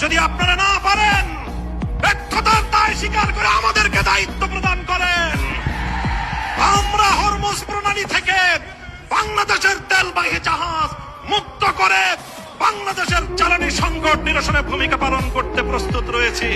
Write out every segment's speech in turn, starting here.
যদি আপনারা না পারেন, ব্যর্থতার দায় স্বীকার করে আমাদেরকে দায়িত্ব প্রদান করেন। আমরা হরমুজ প্রণালী থেকে বাংলাদেশের তেলবাহী জাহাজ মুক্ত করে বাংলাদেশের জ্বালানি সংকট নিরসনে ভূমিকা পালন করতে প্রস্তুত রয়েছি।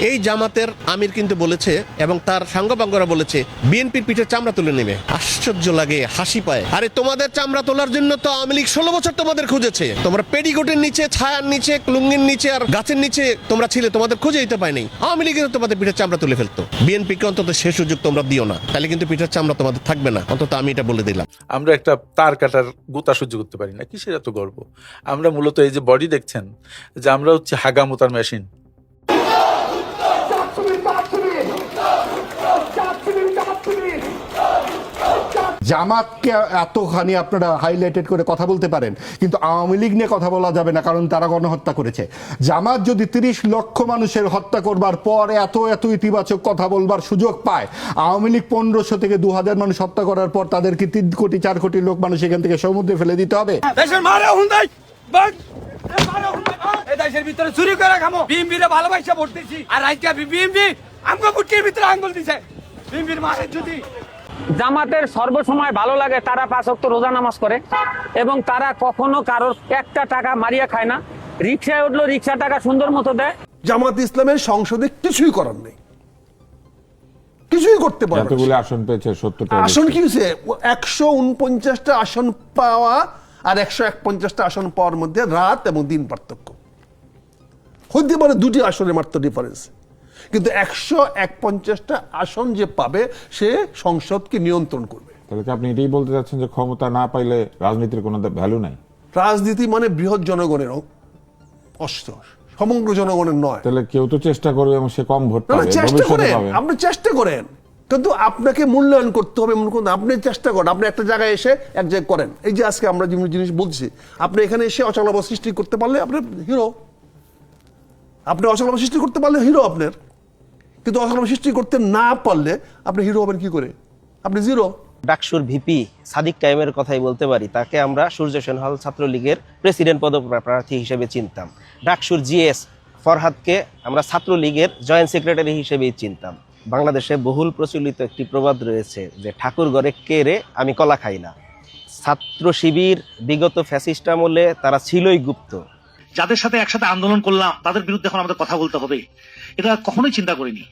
এই জামাতের আমির কিন্তু বলেছে এবং তার সাঙ্গপাঙ্গরা বলেছে বিএনপির পিঠে চামড়া তুলে নেবে। আশ্চর্য লাগে, হাসি পায়। আরে তোমাদের চামড়া তোলার জন্য তো আওয়ামী লীগ 16 বছর তোমাদের খুঁজেছে। তোমরা পেডিকোটের নিচে, ছায়ার নিচে, লুঙ্গির নিচে আর গাছের নিচে তোমরা ছিলে, তোমাদের খুঁজে দিতে পায়নি। আওয়ামী লীগের তোমাদের পিঠে চামড়া তুলে ফেলতো। বিএনপিকে অন্তত সে সুযোগ তোমরা দিও না, তাহলে কিন্তু পিঠের চামড়া তোমাদের থাকবে না। অন্তত আমি এটা বলে দিলাম। আমরা একটা তার কাটার গোতা সহ্য করতে পারি না। কিসের এত গর্ব? আমরা মূলত এই যে বডি দেখছেন, যে আমরা হচ্ছে হাগামোতার মেশিন। জামাতকে এতখানি আপনারা হাইলাইটেড করে কথা বলতে পারেন, কিন্তু আওয়ামী লীগ নিয়ে কথা বলা যাবে না, কারণ তারা গণহত্যা করেছে। জামাত যদি 30 লক্ষ মানুষের হত্যা করবার পর এত ইতিবাচক কথা বলবার সুযোগ পায়, আওয়ামী লীগ 1500 থেকে 2000 মানুষ হত্যা করার পর তাদেরকে 3 কোটি 4 কোটি লোক মানুষ এখান থেকে সমুদ্রে ফেলে দিতে হবে? দেশের ভিতরে চুরি করে খামো, বিএমপির ভালোবাসা ভোট দিছি, আর আজকে বিএমপি আমগো বুটকির ভিতরে আঙ্গুল দিছে। বিএমপির মারে যদি জামাতের সর্বসময় ভালো লাগে, তারা 5 ওয়াক্ত রোজা নামাজ করে এবং তারা কখনো কারোর একটা টাকা মারিয়া খায় না। রিক্সায় উঠলো, রিক্সা টাকা সুন্দর মতো দেয়। জামাত ইসলামের সংসদে কিছুই করার নেই, কিছুই করতে পারে না। এতগুলো আসন পেয়েছে, 70টা আসন কি হয়েছে? 149টা আসন পাওয়া আর 151টা আসন পাওয়ার মধ্যে রাত এবং দিন পার্থক্য হইতে পারে, 2টি আসনের মাত্র ডিফারেন্স। কিন্তু 151টা আসন যে পাবে সে সংসদকে নিয়ন্ত্রণ করবে। তাহলে কি আপনি এটাই বলতে চাচ্ছেন যে ক্ষমতা না পাইলে রাজনীতির কোনো ভ্যালু নাই? রাজনীতি মানে বৃহৎ জনগণের অস্ত্র, সমগ্র জনগণের নয়। তাহলে কেউ তো চেষ্টা করবে এবং সে কম ভোট পাবে, চেষ্টা করেন, পাবে। আপনি চেষ্টা করেন, কিন্তু আপনাকে মূল্যায়ন করতে হবে। আপনি চেষ্টা করেন, আপনি একটা জায়গায় এসে এক জায়গায় করেন। এই যে আজকে আমরা যে জিনিস বলছি, আপনি এখানে এসে অচলাবস্থা সৃষ্টি করতে পারলে আপনি হিরো। আপনি অচলাবস্থা সৃষ্টি করতে পারলে হিরো আপনার, কিন্তু অচলাবস্থা সৃষ্টি করতে না পারলে আপনি হিরো হবেন কি করে? আপনি জিরো। ডাকসুর ভিপি সাদিক কায়েমের কথাই বলতে পারি, তাকে আমরা সূর্য সেন হল ছাত্রলীগের প্রেসিডেন্ট পদপ্রার্থী হিসেবে চিনতাম। ডাকসুর জিএস ফরহাদকে আমরা ছাত্রলীগের জয়েন্ট সেক্রেটারি হিসেবেই চিনতাম। বাংলাদেশে বহুল প্রচলিত একটি প্রবাদ রয়েছে যে ঠাকুর ঘরে কে রে, আমি কলা খাই না। ছাত্র শিবির বিগত ফ্যাসিস্ট আমলে তারা ছিলই গুপ্ত। যাদের সাথে একসাথে আন্দোলন করলাম তাদের বিরুদ্ধে এখন আমাদের কথা বলতে হবে, এটা কখনোই চিন্তা করিনি।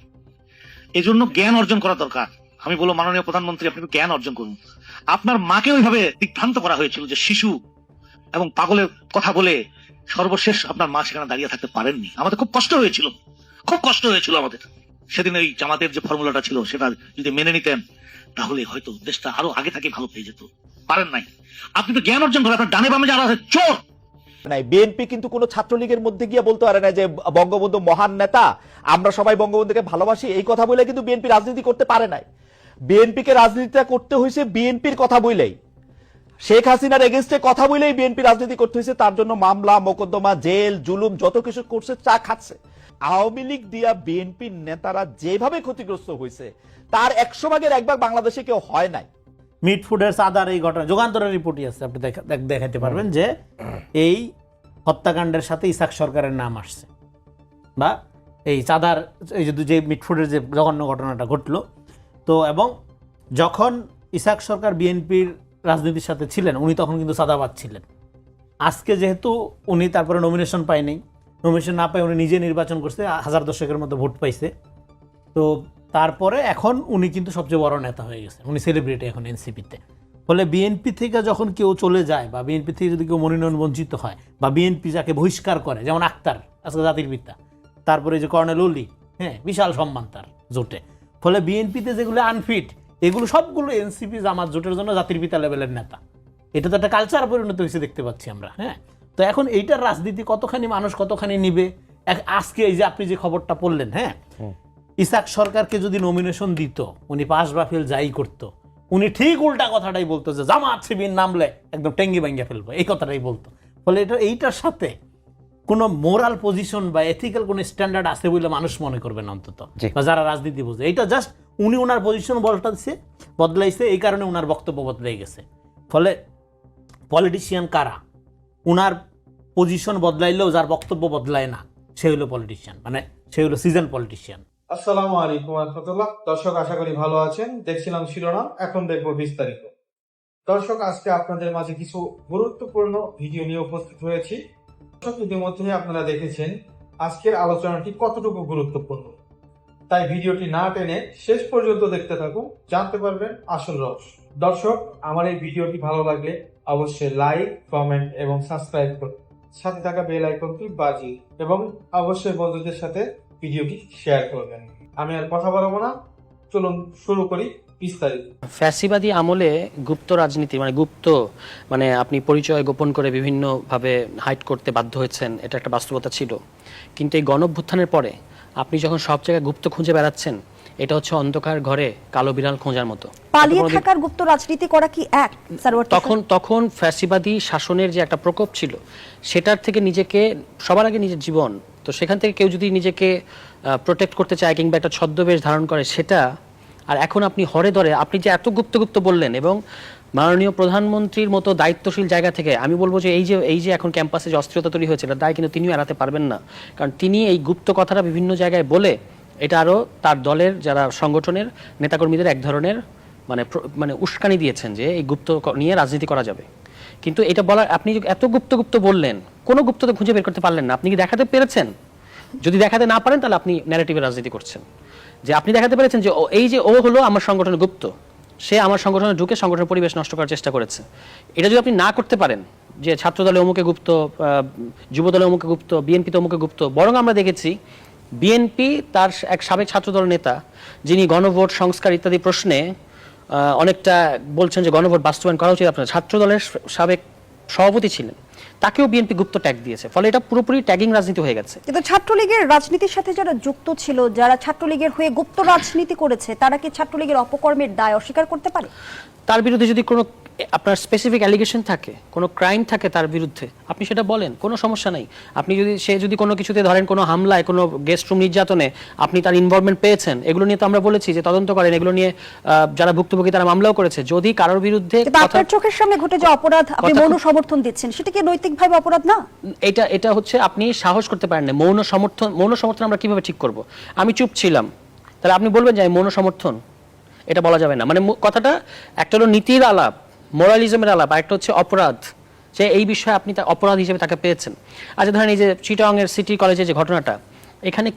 এজন্য জ্ঞান অর্জন করা দরকার। আমি বলবো, মাননীয় প্রধানমন্ত্রী, আপনি জ্ঞান অর্জন করুন। আপনার মাকে ওইভাবে দিগ্ভ্রান্ত করা হয়েছিল যে শিশু এবং পাগলের কথা বলে সর্বশেষ আপনার মা সেখানে দাঁড়িয়ে থাকতে পারেননি। আমাদের খুব কষ্ট হয়েছিল, খুব কষ্ট হয়েছিল আমাদের। সেদিন ওই জামাতের যে ফর্মুলাটা ছিল সেটা যদি মেনে নিতেন তাহলে হয়তো দেশটা আরো আগে থেকে ভালো পেয়ে যেত। পারেন নাই। আপনি তো জ্ঞান অর্জন করেন, আপনার ডানে বামে যারা আছে চোর। বিএনপি কিন্তু কোন ছাত্রলীগের মধ্যে গিয়ে বলতে পারে না যে বঙ্গবন্ধু মহান নেতা, আমরা সবাই বঙ্গবন্ধুকে ভালোবাসি, এই কথা বলে কিন্তু বিএনপি রাজনীতি করতে পারে নাই। বিএনপিকে রাজনীতিটা করতে হয়েছে বিএনপির কথা বলেই, শেখ হাসিনার এগেইনস্টে কথা বলেই বিএনপি রাজনীতি করতে হয়েছে। তার জন্য মামলা মোকদ্দমা, জেল, জুলুম যত কিছু করছে, চা খাচ্ছে। আওয়ামী লীগ দিয়া বিএনপির নেতারা যেভাবে ক্ষতিগ্রস্ত হয়েছে তার 100 ভাগের 1 ভাগ বাংলাদেশে কেউ হয় নাই। মিটফুডের চাঁদার এই ঘটনা যুগান্তরের রিপোর্টই আছে, আপনি দেখাতে পারবেন যে এই হত্যাকাণ্ডের সাথে ইসাক সরকারের নাম আসছে, বা এই চাঁদার এই যে মিটফুডের যে জঘন্য ঘটনাটা ঘটলো। তো এবং যখন ইসাক সরকার বিএনপির রাজনীতির সাথে ছিলেন, উনি তখন কিন্তু চাঁদাবাজ ছিলেন। আজকে যেহেতু উনি তারপরে নমিনেশন পায়নি, নমিনেশন না পায় উনি নিজে নির্বাচন করছে, 1000 মতো ভোট পাইছে। তো তারপরে এখন উনি কিন্তু সবচেয়ে বড় নেতা হয়ে গেছে, উনি সেলিব্রিটি এখন এনসিপিতে। ফলে বিএনপি থেকে যখন কেউ চলে যায় বা বিএনপি থেকে যদি কেউ মনোনয়ন বঞ্চিত হয় বা বিএনপি যাকে বহিষ্কার করে, যেমন আক্তার আজকে জাতির পিতা, তারপরে যে কর্নেল ওলি, হ্যাঁ, বিশাল সম্মান তার জোটে। ফলে বিএনপিতে যেগুলো আনফিট, এগুলো সবগুলো এনসিপি জামাত জোটের জন্য জাতির পিতা লেভেলের নেতা। এটা তো একটা কালচার পরিণত হয়েছে দেখতে পাচ্ছি আমরা। হ্যাঁ, তো এখন এইটার রাজনীতি কতখানি মানুষ কতখানি নিবে। আজকে এই যে আপনি যে খবরটা পড়লেন, হ্যাঁ, ইসাক সরকারকে যদি নমিনেশন দিত, উনি পাস বা ফেল যাই করতো, উনি ঠিক উল্টা কথাটাই বলতো যে জামাত শিবির নামলে একদম টেঙ্গি ভাঙ্গিয়া ফেলবো, এই কথাটাই বলতো। ফলে এইটার সাথে কোনো মোরাল পজিশন বা এথিক্যাল কোনো স্ট্যান্ডার্ড আছে বলে মানুষ মনে করবে না অন্তত, বা যারা রাজনীতি বোঝে। এটা জাস্ট উনি ওনার পজিশন বদলাইছে, এই কারণে ওনার বক্তব্য বদলাই গেছে। ফলে পলিটিশিয়ান কারা, ওনার পজিশন বদলাইলেও যার বক্তব্য বদলায় না সে হলো পলিটিশিয়ান, মানে সে হলো সিজন পলিটিশিয়ান। আসসালামু আলাইকুম রাহমাতুল্লাহ। দর্শক, আশা করি ভালো আছেন। দেখছিলাম শিরোনাম, এখন দেখবো বিস্তারিত। দর্শক, আজকে আপনাদের মাঝে কিছু গুরুত্বপূর্ণ ভিডিও নিয়ে উপস্থিত হয়েছি। দর্শক, ইতিমধ্যে আপনারা দেখেছেন আজকের আলোচনাটি কতটুকু গুরুত্বপূর্ণ, তাই ভিডিওটি না টেনে শেষ পর্যন্ত দেখতে থাকুন, জানতে পারবেন আসল রস। দর্শক, আমার এই ভিডিওটি ভালো লাগলে অবশ্যই লাইক, কমেন্ট এবং সাবস্ক্রাইব করুন, সাথে থাকা বেল আইকনটি বাজিয়ে, এবং অবশ্যই বন্ধুদের সাথে ভিডিওটি শেয়ার করবেন। আমি আর কথা বলবো না, চলুন শুরু করি বিস্তারিত। ফ্যাসিবাদী আমলে গুপ্ত রাজনীতি মানে আপনি পরিচয় গোপন করে বিভিন্নভাবে হাইড করতে বাধ্য হয়েছেন, এটা একটা বাস্তবতা ছিল। কিন্তু এই গণঅভ্যুত্থানের পরে আপনি যখন সব জায়গায় গুপ্ত খুঁজে বেড়াচ্ছেন, এটা হচ্ছে অন্ধকার ঘরে কালো বিড়াল খোঁজার মতো। পালিয়ে থাকার গুপ্ত রাজনীতি করা কি এক? তখন ফ্যাসিবাদী শাসনের যে একটা প্রকোপ ছিল, সেটার থেকে নিজেকে, সবার আগে নিজের জীবন, তো সেখান থেকে কেউ যদি নিজেকে প্রোটেক্ট করতে চায় কিংবা একটা ছদ্মবেশ ধারণ করে সেটা, আর এখন আপনি হরে ধরে আপনি যে এত গুপ্ত বললেন, এবং মাননীয় প্রধানমন্ত্রীর মতো দায়িত্বশীল জায়গা থেকে আমি বলবো যে এই যে এখন ক্যাম্পাসে যে অস্থিরতা তৈরি হয়েছে, এটা দায় কিন্তু তিনিও এড়াতে পারবেন না। কারণ তিনি এই গুপ্ত কথাটা বিভিন্ন জায়গায় বলে এটা আরও তার দলের যারা সংগঠনের নেতাকর্মীদের এক ধরনের মানে উস্কানি দিয়েছেন যে এই গুপ্ত নিয়ে রাজনীতি করা যাবে। কিন্তু এটা বলার, আপনি এত গুপ্ত বললেন, কোনো গুপ্ত তো খুঁজে বের করতে পারলেন না। আপনি কি দেখাতে পেরেছেন? যদি দেখাতে না পারেন তাহলে আপনি ন্যারেটিভের রাজনীতি করছেন। যে আপনি দেখাতে পেরেছেন যে এই যে ও হলো আমার সংগঠনের গুপ্ত, সে আমার সংগঠনে ঢুকে সংগঠনের পরিবেশ নষ্ট করার চেষ্টা করেছে। এটা যদি আপনি না করতে পারেন যে ছাত্রদলে অমুকে গুপ্ত, যুবদলে অমুকে গুপ্ত, বিএনপিতে অমুকে গুপ্ত, বরং আমরা দেখেছি বিএনপি তার এক সাবেক ছাত্রদল নেতা, যিনি গণভোট সংস্কার ইত্যাদি প্রশ্নে অনেকটা বলছেন যে গণভোট বাস্তবায়ন করা উচিত, আপনার ছাত্রদলের সাবেক সভাপতি ছিলেন, তাকেও বিএনপি গুপ্ত ট্যাগ দিয়েছে। ফলে এটা পুরোপুরি ট্যাগিং রাজনীতি হয়ে গেছে। কিন্তু ছাত্রলীগের রাজনীতির সাথে যারা যুক্ত ছিল, যারা ছাত্রলীগের হয়ে গুপ্ত রাজনীতি করেছে, তারা কি ছাত্রলীগের অপকর্মের দায় অস্বীকার করতে পারে? তার বিরুদ্ধে যদি কোনো আপনার স্পেসিফিক অ্যালিগেশন থাকে, কোনো ক্রাইম থাকে তার বিরুদ্ধে, আপনি সেটা বলেন, কোনো সমস্যা নাই। আপনি যদি কোনো কিছুতে ধরেন, কোনো হামলায়, কোনো গেস্ট রুম নির্যাতনে আপনি তার ইনভলভমেন্ট পেয়েছেন, এগুলো নিয়ে তো আমরা বলেছি যে তদন্ত করেন, এগুলো নিয়ে যারা ভুক্তভোগী তারা মামলাও করেছে। যদি কারোর বিরুদ্ধে আপনার চোখের সামনে ঘটে যে অপরাধ আপনি মৌন সমর্থন দিচ্ছেন, সেটা কি নৈতিকভাবে অপরাধ না? এটা হচ্ছে আপনি সাহস করতে পারেন না। মৌন সমর্থন আমরা কিভাবে ঠিক করব? আমি চুপ ছিলাম, তাহলে আপনি বলবেন যে মৌন সমর্থন, এটা বলা যাবে না। মানে কথাটা একটা হলো নীতির আলাপ, মোরালিজমের আলাপ, আর একটা হচ্ছে অপরাধ, যে এই বিষয়ে আপনি তার অপরাধ হিসেবে তাকে পেয়েছেন। আচ্ছা ধরেন এই যে চিটাগং এর সিটি কলেজে যে ঘটনাটা, এখানে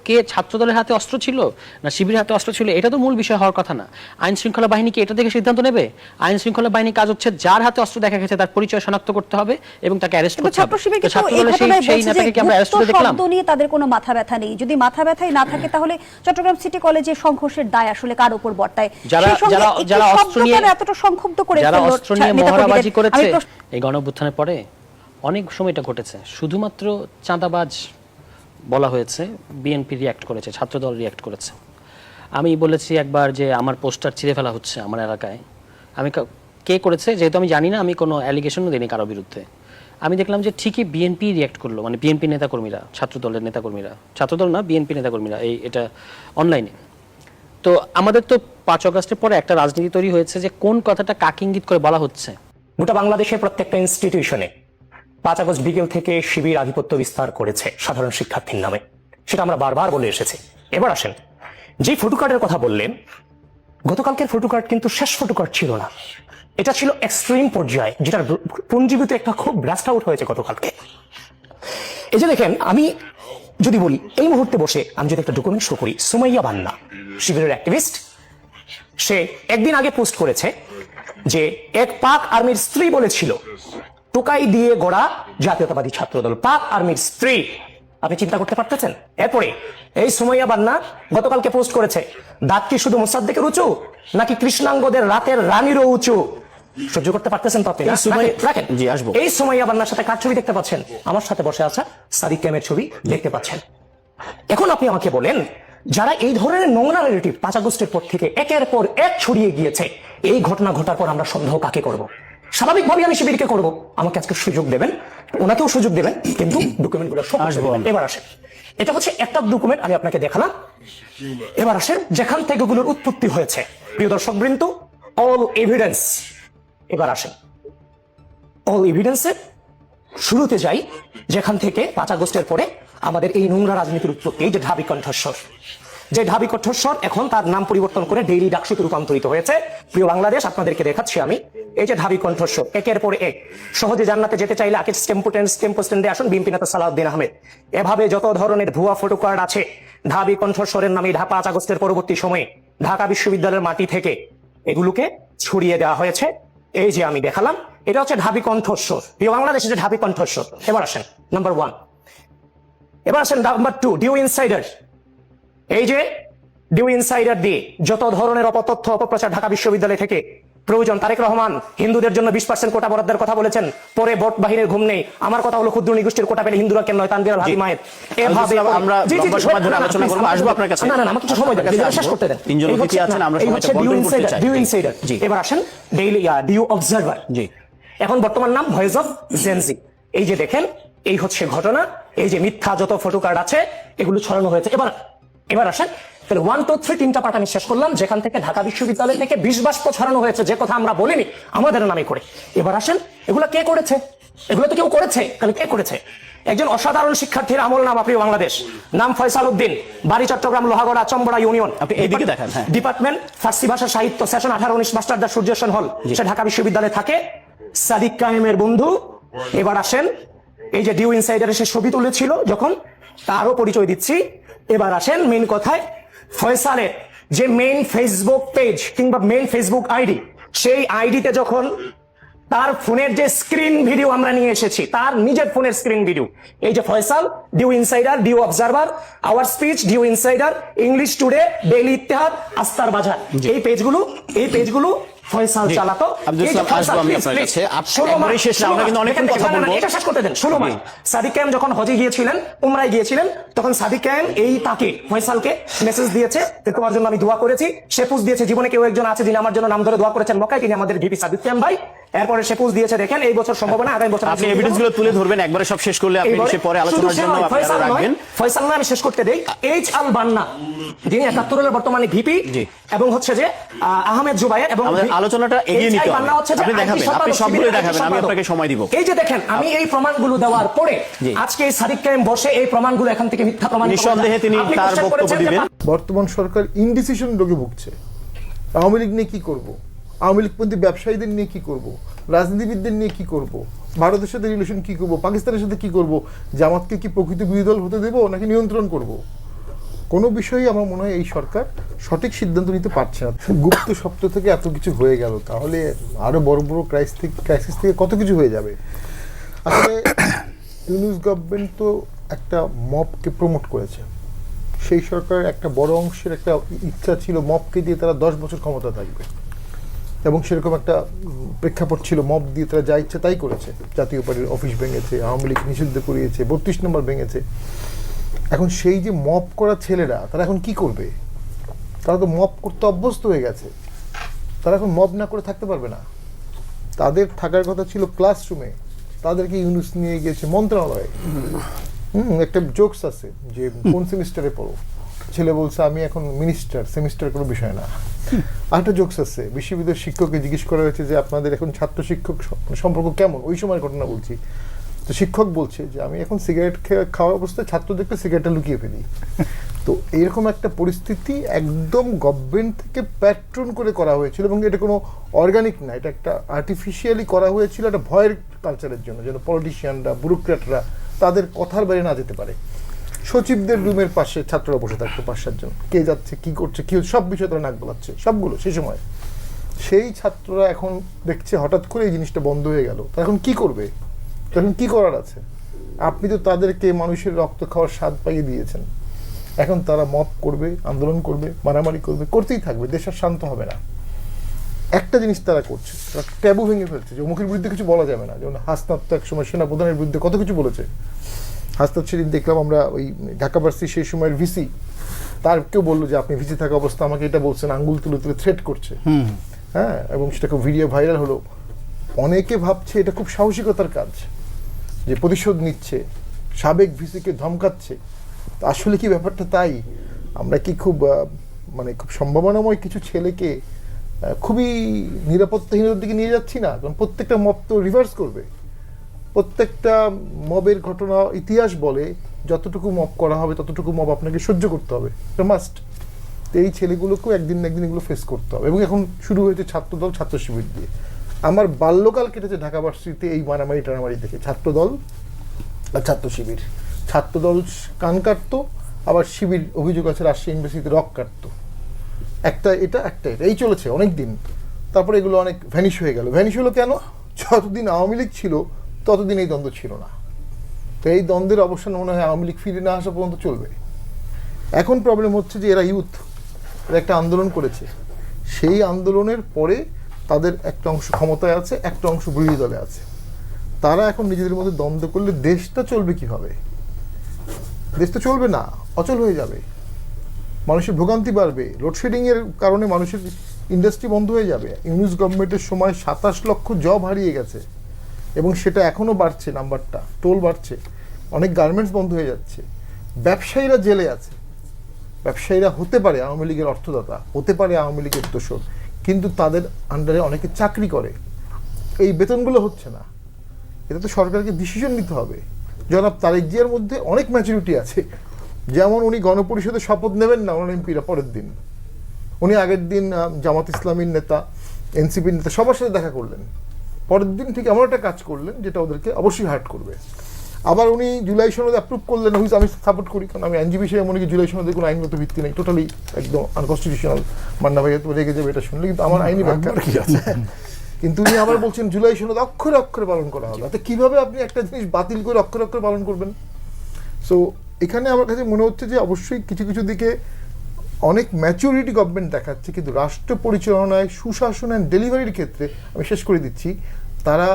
কে ছাত্রদলের হাতে অস্ত্র ছিল না শিবিরের হাতে অস্ত্র ছিল, এটা তো মূল বিষয় হওয়ার কথা না। আইন শৃঙ্খলা বাহিনী কি এটা দেখে সিদ্ধান্ত নেবে? আইন শৃঙ্খলা বাহিনীর কাজ হচ্ছে যার হাতে অস্ত্র দেখা গেছে তার পরিচয় শনাক্ত করতে হবে এবং তাকে অ্যারেস্ট করতে হবে। ছাত্রদলের সেই নেতাকে কি আমরা অ্যারেস্ট করে দেখলাম? শব্দ নিয়ে তাদের কোনো মাথা ব্যথা নেই। যদি মাথা ব্যথাই না থাকে, তাহলে চট্টগ্রাম সিটি কলেজে সংঘর্ষের দায় আসলে কার উপর বর্তায়? যারা অস্ত্র নিয়ে এতটা সংক্ষুব্ধ করে যারা অস্ত্র নিয়ে মহড়াবাজি করেছে এই গণঅভ্যুত্থানের পরে, অনেক সময় এটা ঘটেছে, শুধুমাত্র চাঁদাবাজ বলা হয়েছে, বিএনপি রিঅ্যাক্ট করেছে, ছাত্রদল রিঅ্যাক্ট করেছে। আমি বলেছি একবার যে আমার পোস্টার ছিঁড়ে ফেলা হচ্ছে আমার এলাকায়, আমি কে করেছে যেহেতু আমি জানি না, আমি কোনো অ্যালিগেশনও দিইনি কারোর বিরুদ্ধে। আমি দেখলাম যে ঠিকই বিএনপি রিঅ্যাক্ট করলো, মানে বিএনপি নেতাকর্মীরা, ছাত্রদলের নেতাকর্মীরা, ছাত্রদল না বিএনপি নেতাকর্মীরা, এটা অনলাইনে। তো আমাদের তো 5 আগস্টের পরে একটা রাজনীতি তৈরি হয়েছে যে কোন কথাটা কাকে ইঙ্গিত করে বলা হচ্ছে। গোটা বাংলাদেশের প্রত্যেকটা ইনস্টিটিউশনে 5 আগস্ট বিকেল থেকে শিবির আধিপত্য বিস্তার করেছে সাধারণ শিক্ষার্থীর নামে, সেটা আমরা বারবার বলে এসেছি। এবার আসেন, যে ফটোকার্ডের কথা বললেন, গতকালকের ফটোকার্ড কিন্তু শেষ ফটোকার্ড ছিল না, এটা ছিল এক্সট্রিম পর্যায়ে, যেটার পুঞ্জীবিত একটা খুব ব্লাস্ট আউট হয়েছে গতকালকে। এই যে দেখেন, আমি যদি বলি এই মুহূর্তে বসে আমি যদি একটা ডকুমেন্ট শো করি, সুমাইয়া বান্না শিবিরের অ্যাক্টিভিস্ট, সে একদিন আগে পোস্ট করেছে যে এক পাক আর্মির স্ত্রী বলেছিল টোকাই দিয়ে গড়া জাতীয়তাবাদী ছাত্রদল পাক আর্মির স্ত্রী। আপনি চিন্তা করতে পারতেছেন? এরপরে এই সুমাইয়া বান্না গতকালকে পোস্ট করেছে, দাঁত কি শুধু মোসাদ্দেকের উঁচু নাকি কৃষ্ণাঙ্গদের রাতের রানীরও উঁচু? সহ্য করতে পারতেছেন তো আপনি? রাখেন, জি আসবো। এই সুমাইয়া বান্নার সাথে কার ছবি দেখতে পাচ্ছেন? আমার সাথে বসে আছে সাদিক কায়েমের ছবি দেখতে পাচ্ছেন। এখন আপনি আমাকে বলেন, যারা এই ধরনের নোংরা রিলেটিভ 5 আগস্টের পর থেকে একের পর এক ছড়িয়ে গিয়েছে, এই ঘটনা ঘটার পর আমরা সন্দেহ কাকে করব? স্বাভাবিকভাবে আমি শিবিরকে করব। আমাকে আজকে সুযোগ দেবেন, ওনাকেও সুযোগ দেবেন, কিন্তু ডকুমেন্টগুলো সব আসবো। এবার আসেন, এটা হচ্ছে একটা ডকুমেন্ট আমি আপনাকে দেখালাম। এবার আসেন যেখান থেকে এগুলোর উৎপত্তি হয়েছে, প্রিয় দর্শকবৃন্দ, অল এভিডেন্স। এবার আসেন, অল এভিডেন্সে শুরুতে যাই যেখান থেকে 5 আগস্টের পরে আমাদের এই নোংরা রাজনীতির উৎপত্তি, এই যে ঢাবি কণ্ঠস্বর, যে ঢাবি কণ্ঠস্বর এখন তার নাম পরিবর্তন করে ডেইলি ডাকসুতে রূপান্তরিত হয়েছে। প্রিয় বাংলাদেশ, আপনাদেরকে দেখাচ্ছি আমি এই যে ঢাবি কণ্ঠস্বর, একের পর এক। সহজে জান্নাতে যেতে চাইলে আগে টেম্পো স্ট্যান্ডে আসুন, বিএনপি নেতা সালাউদ্দিন আহমেদ। এভাবে যত ধরনের ভুয়া ফটো কার্ড আছে ঢাবি কণ্ঠস্বরের নামে 5 আগস্টের পরবর্তী সময়ে ঢাকা বিশ্ববিদ্যালয়ের মাটি থেকে এগুলোকে ছড়িয়ে দেওয়া হয়েছে। এই যে আমি দেখালাম, এটা হচ্ছে ঢাবি কণ্ঠস্বর। প্রিয় বাংলাদেশে যে ঢাবি কণ্ঠস্বর। এবার আসেন নাম্বার 1, এবার আসেন নাম্বার 2, ডিউ ইনসাইডার। এই যে ডিউ ইনসাইডার দিয়ে যত ধরনের অপতথ্য অপপ্রচার ঢাকা বিশ্ববিদ্যালয় থেকে প্রয়োজন। তারেক রহমান হিন্দুদের জন্য 20% কোটা বরাদ্দের কথা বলেছেন, পরে ভোট বাহিনীর ঘুম নেই। আমার কথা হলো ক্ষুদ্র নিগোষ্ঠীর কোটা পেলে হিন্দুরা কেন নয়, তানভীর ভাবি মায়ের। এভাবে আমরা লম্বা সময় ধরে আলোচনা করব, আসবো আপনার কাছে। না আমাকে কিছু সময় দেন, শেষ করতে দেন। তিনজন অতিথি আছেন, আমরা সময়টা বন্টন করতে চাই। ডিউ ইনসাইডার। এবার আসেন ডেইলি ডিউ অবজারভার। জি, এখন বর্তমান নাম ভয়েস অফ জেনজি। এই যে দেখেন, এই হচ্ছে ঘটনা। এই যে মিথ্যা যত ফটো কার্ড আছে এগুলো ছড়ানো হয়েছে। এবার আসেন, তাহলে 1, 2, 3 তিনটা পার্ট আমি শেষ করলাম, যেখান থেকে ঢাকা বিশ্ববিদ্যালয় থেকে বিষ বাষ্প ছড়ানো হয়েছে, যে কথা আমরা বলিনি আমাদের নামে করে। এবার আসেন, এগুলো কে করেছে? এগুলো তো কেউ করেছে, তাহলে কে করেছে? একজন অসাধারণ শিক্ষার্থীর আমল নাম, প্রিয় বাংলাদেশ, নাম ফয়সাল উদ্দিন, বাড়ি চট্টগ্রাম লোহাগড়া চম্বড়া ইউনিয়ন। আপনি এইদিকে দেখেন। হ্যাঁ, ডিপার্টমেন্ট ফার্সি ভাষা সাহিত্য, সেশন 18-19, মাস্টারদা সূর্যসেন হল, সে ঢাকা বিশ্ববিদ্যালয়ে থাকে। সাদিক কায়েমের বন্ধু। এবার আসেন, এই যে ডিউ ইনসাইডারে সে ছবি তুলেছিল যখন, তারও পরিচয় দিচ্ছি। এবার আসেন মেইন কথায়, ফয়সালের যে মেইন ফেসবুক পেজ কিংবা মেইন ফেসবুক আইডি, সেই আইডিতে যখন তার ফোনের যে স্ক্রিন ভিডিও আমরা নিয়ে এসেছি, তার নিজের ফোনের স্ক্রিন ভিডিও, এই যে Faisal, DU insider, DU observer, our speech, DU insider, English today, daily Ittehad, আস্তার বাজার, এই পেজগুলো ফয়সাল চালাতো। সাদিক কায়েম যখন হজে গিয়েছিলেন, উমরায় গিয়েছিলেন, তখন সাদিক কায়েম তাকে ফয়সালকে মেসেজ দিয়েছে যে তোমার জন্য আমি দোয়া করেছি। সে পোস্ট দিয়েছে, জীবনে কেউ একজন আছে যিনি আমার জন্য নাম ধরে দোয়া করেছেন মক্কায়, তিনি আমাদের ভিপি সাদিক কায়েম ভাই। এরপরে সে পোস্ট দিয়েছে, দেখেন এই বছর সম্ভব না, আগামী বছর। আপনি এভিডেন্স গুলো তুলে ধরবেন, একবারে সব শেষ করলে আপনি পরে আলোচনার জন্য আপনারা রাখবেন। ফয়সাল নয়, আমি শেষ করতে দেই। এইচ আল বান্না, যিনি ৭১ এর বর্তমানে ভিপি, এবং হচ্ছে যে আহমেদ জুবায়ের, এবং আলোচনাটা এগিয়ে নিতে হবে। আপনি দেখাবেন, আপনি সবগুলো দেখাবেন, আমি আপনাকে সময় দিব। এই যে দেখেন, আমি এই প্রমাণগুলো দেওয়ার পরে আজকে এই সাদিক কায়েম বসে এই প্রমাণগুলো এখান থেকে মিথ্যা প্রমাণ, নিঃসন্দেহে তিনি তার বক্তব্য দিবেন। বর্তমান সরকার ইনডিসিশন রোগে ভুগছে। আওয়ামী লীগ নিয়ে কি করব, আওয়ামী লীগপন্থী ব্যবসায়ীদের নিয়ে কি করব, রাজনীতিবিদদের নিয়ে কি করব, ভারতের সাথে রিলেশন কি করব, পাকিস্তানের সাথে কি করব, জামাতকে কি প্রকৃত বিরোধী দল হতে দেবো নাকি নিয়ন্ত্রণ করব? কোনো বিষয়েই আমার মনে হয় এই সরকার সঠিক সিদ্ধান্ত নিতে পারছে না। গুপ্ত সপ্তাহ থেকে এত কিছু হয়ে গেল, তাহলে আরো বড় বড় ক্রাইসিস থেকে কত কিছু হয়ে যাবে। আসলে ইউনূস গভর্নমেন্ট তো একটা মবকে প্রমোট করেছে। সেই সরকারের একটা বড় অংশের একটা ইচ্ছা ছিল মবকে দিয়ে তারা 10 বছর ক্ষমতা থাকবে, এবং সেরকম একটা প্রেক্ষাপট ছিল। মব দিয়ে তারা যা ইচ্ছা তাই করেছে। জাতীয় পার্টির অফিস ভেঙেছে, আওয়ামী লীগ নিষিদ্ধ করিয়েছে, 32 নম্বর ভেঙেছে। এখন সেই যে মব করা ছেলেরা, তারা এখন কি করবে? তারা তো মব করতে অভ্যস্ত হয়ে গেছে, তারা এখন মব না করে থাকতে পারবে না। তাদের থাকার কথা ছিল ক্লাসরুমে, তাদেরকে ইউনূস নিয়ে গিয়েছে মন্ত্রণালয়ে। একটা জোকস আছে যে কোন সেমিস্টারে পড়ো, ছেলে বলছে আমি এখন মিনিস্টার, সেমিস্টার কোনো বিষয় না। আরেকটা জোকস আছে, বিশ্ববিদ্যালয়ের শিক্ষককে জিজ্ঞেস করা হয়েছে যে আপনাদের এখন ছাত্র শিক্ষক সম্পর্ক কেমন, ওই সময়ের ঘটনা বলছি। তো শিক্ষক বলছে যে আমি এখন সিগারেট খাওয়া অবস্থায় ছাত্রদেরকে সিগারেটটা লুকিয়ে ফেলি। তো এইরকম একটা পরিস্থিতি একদম গভর্নমেন্ট থেকে প্যাট্রন করে করা হয়েছিল, এবং এটা কোনো অর্গানিক না, এটা একটা আর্টিফিশিয়ালি করা হয়েছিল একটা ভয়ের কালচারের জন্য, যেন পলিটিশিয়ানরা, ব্যুরোক্র্যাটরা তাদের কথার বাইরে না যেতে পারে। সচিবদের রুমের পাশে ছাত্ররা বসে থাকতো 5-7 জন, কে যাচ্ছে, কি করছে, কি সব বিষয়ে তারা নাক গলাচ্ছে, সবগুলো সেই সময়। সেই ছাত্ররা এখন দেখছে হঠাৎ করে এই জিনিসটা বন্ধ হয়ে গেল, তা এখন কি করবে? তখন কি করার আছে? আপনি তো তাদেরকে মানুষের রক্ত খাওয়ার স্বাদ পাইয়ে দিয়েছেন। এখন তারা মব করবে, আন্দোলন করবে, মারামারি করবে, করতেই থাকবে, দেশ আর শান্ত হবে না। একটা জিনিস তারা করছে, তারা ট্যাবু ভেঙে ফেলছে যে অমুকের বিরুদ্ধে কিছু বলা যাবে না। যেমন হাসনাত তো একসময় সেনাপ্রধানের বিরুদ্ধে কত কিছু বলেছে। হাসনাত সেদিন দেখলাম আমরা ওই ঢাকা ভার্সিটি সেই সময়ের ভিসি, তার কেউ বললো যে আপনি ভিসি থাকা অবস্থা আমাকে এটা বলছেন, আঙ্গুল তুলে তুলে থ্রেট করছে। হ্যাঁ, এবং সেটা খুব ভিডিও ভাইরাল হলো। অনেকে ভাবছে এটা খুব সাহসিকতার কাজ, যে প্রতিশোধ নিচ্ছে, সাবেক ভিসিকে ধমকাচ্ছে। আসলে কি ব্যাপারটা তাই? আমরা কি খুব খুব সম্ভাবনাময় কিছু ছেলেকে খুবই নিরাপত্তাহীনতার দিকে নিয়ে যাচ্ছি না? কারণ প্রত্যেকটা মব তো রিভার্স করবে, প্রত্যেকটা মবের ঘটনা ইতিহাস বলে যতটুকু মব করা হবে ততটুকু মব আপনাকে সহ্য করতে হবে, এটা মাস্ট। এই ছেলেগুলোকেও একদিন না একদিন এগুলো ফেস করতে হবে। এবং এখন শুরু হয়েছে ছাত্রদল ছাত্র শিবির দিয়ে। আমার বাল্যকাল কেটেছে ঢাকা ভার্সিটিতে এই মারামারি টানামারি দেখে। ছাত্রদল আর ছাত্র শিবির, ছাত্রদল কান কাটতো, আবার শিবির অভিযোগ আছে রাজশাহী ইউনিভার্সিটিতে রক কাটতো। একটা এটা এই চলেছে অনেক দিন। তারপরে এগুলো অনেক ভ্যানিশ হয়ে গেল। ভ্যানিশ হলো কেন? যতদিন আওয়ামী লীগ ছিল ততদিন এই দ্বন্দ্ব ছিল না। তো এই দ্বন্দ্বের অবসান মনে হয় আওয়ামী লীগ ফিরে না আসা পর্যন্ত চলবে। এখন প্রবলেম হচ্ছে যে এরা ইউথ, এরা একটা আন্দোলন করেছে, সেই আন্দোলনের পরে তাদের একটা অংশ ক্ষমতায় আছে, একটা অংশ বিরোধী দলে আছে। তারা এখন নিজেদের মধ্যে দ্বন্দ্ব করলে দেশটা চলবে কিভাবে? দেশ তো চলবে না, অচল হয়ে যাবে, মানুষের ভোগান্তি বাড়বে, লোডশেডিং এর কারণে মানুষের ইন্ডাস্ট্রি বন্ধ হয়ে যাবে। ইউনিস গভর্নমেন্টের সময় 27 লক্ষ জব হারিয়ে গেছে এবং সেটা এখনো বাড়ছে, নাম্বারটা টোল বাড়ছে, অনেক গার্মেন্টস বন্ধ হয়ে যাচ্ছে, ব্যবসায়ীরা জেলে আছে। ব্যবসায়ীরা হতে পারে আওয়ামী লীগের অর্থদাতা, হতে পারে আওয়ামী লীগের দোষর, কিন্তু তাদের আন্ডারে অনেকে চাকরি করে, এই বেতনগুলো হচ্ছে না। এটা তো সরকারকে ডিসিশন নিতে হবে। জনাব তারেক জিয়ার মধ্যে অনেক ম্যাচুরিটি আছে। যেমন উনি গণপরিষদে শপথ নেবেন না ওনার এমপিরা পরের দিন, উনি আগের দিন জামাত ইসলামীর নেতা, এনসিপির নেতা সবার সাথে দেখা করলেন, পরের দিন ঠিক এমন একটা কাজ করলেন যেটা ওদেরকে অবশ্যই হার্ট করবে। আবার উনি জুলাই সনদ অ্যাপ্রুভ করলেন, হুইচ আমি সাপোর্ট করি, কারণ আমি আইনজীবী হিসেবে মনে করি জুলাই সনদের কোনো আইনগত ভিত্তি নেই, টোটালি একদম আনকনস্টিটিউশনাল। মান্না ভাই তো রেগে যাবে এটা শুনলে, কিন্তু আমার আইনি ব্যাখ্যা কি আছে। কিন্তু উনি আবার বলছেন জুলাই সনদ অক্ষরে অক্ষরে পালন করা হবে। তো কিভাবে আপনি একটা জিনিস বাতিল করে অক্ষরে অক্ষরে পালন করবেন? সো এখানে আমার কাছে মনে হচ্ছে যে অবশ্যই কিছু কিছু দিকে অনেক ম্যাচুরিটি গভর্নমেন্ট দেখাচ্ছে, কিন্তু রাষ্ট্র পরিচালনায়, সুশাসন অ্যান্ড ডেলিভারির ক্ষেত্রে আমি শেষ করে দিচ্ছি, তারা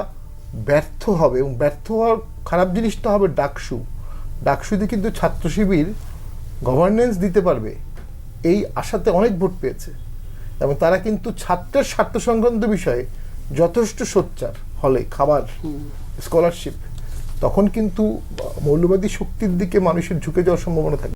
ব্যর্থ হবে। এবং ব্যর্থ হওয়ার খারাপ জিনিসটা হবে ডাকসুতে কিন্তু ছাত্র শিবির গভর্নেন্স দিতে পারবে এই আশাতে অনেক ভোট পেয়েছে, এবং তারা কিন্তু ছাত্রের স্বার্থ সংক্রান্ত বিষয়ে যথেষ্ট সোচ্চার। হলে খাবার, স্কলারশিপ, তখন কিন্তু মৌলবাদী শক্তির দিকে মানুষের ঝুঁকে যাওয়ার সম্ভাবনা থাকে।